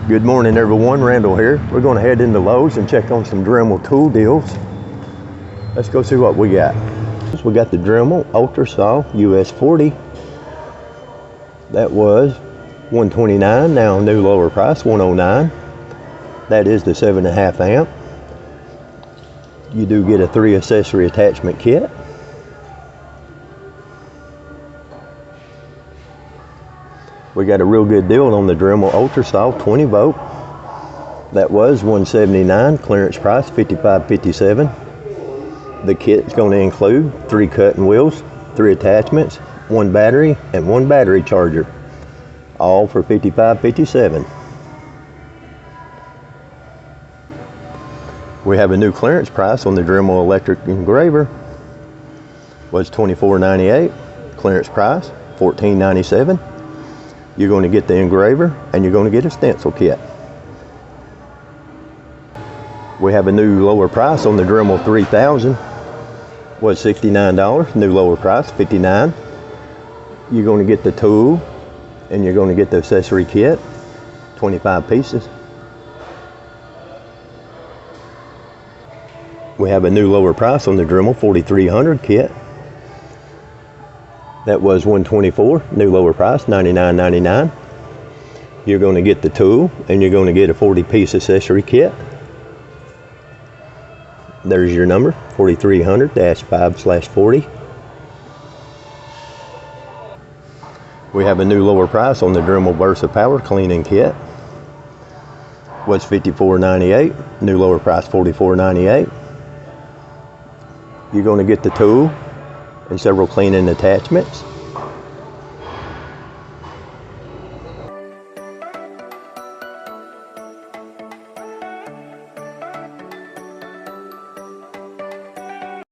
Good morning everyone, Randall here. We're going to head into Lowe's and check on some Dremel tool deals. Let's go see what we got. We got the Dremel Ultra Saw US 40. That was $129, now new lower price, $109. That is the 7.5 amp. You do get a 3 accessory attachment kit. We got a real good deal on the Dremel Ultra Saw 20 volt. That was $179, clearance price $55.57. The kit's going to include 3 cutting wheels, 3 attachments, 1 battery, and 1 battery charger, all for $55.57. We have a new clearance price on the Dremel electric engraver. Was $24.98, clearance price $14.97. You're going to get the engraver and you're going to get a stencil kit. We have a new lower price on the Dremel 3000. Was $69, new lower price $59. You're going to get the tool and you're going to get the accessory kit, 25 pieces. We have a new lower price on the Dremel 4300 kit. That was $124, new lower price $99.99. You're going to get the tool and you're going to get a 40-piece accessory kit. There's your number, 4300-5/40. We have a new lower price on the Dremel Versa Power Cleaning Kit. Was $54.98, new lower price $44.98. You're going to get the tool and several cleaning attachments.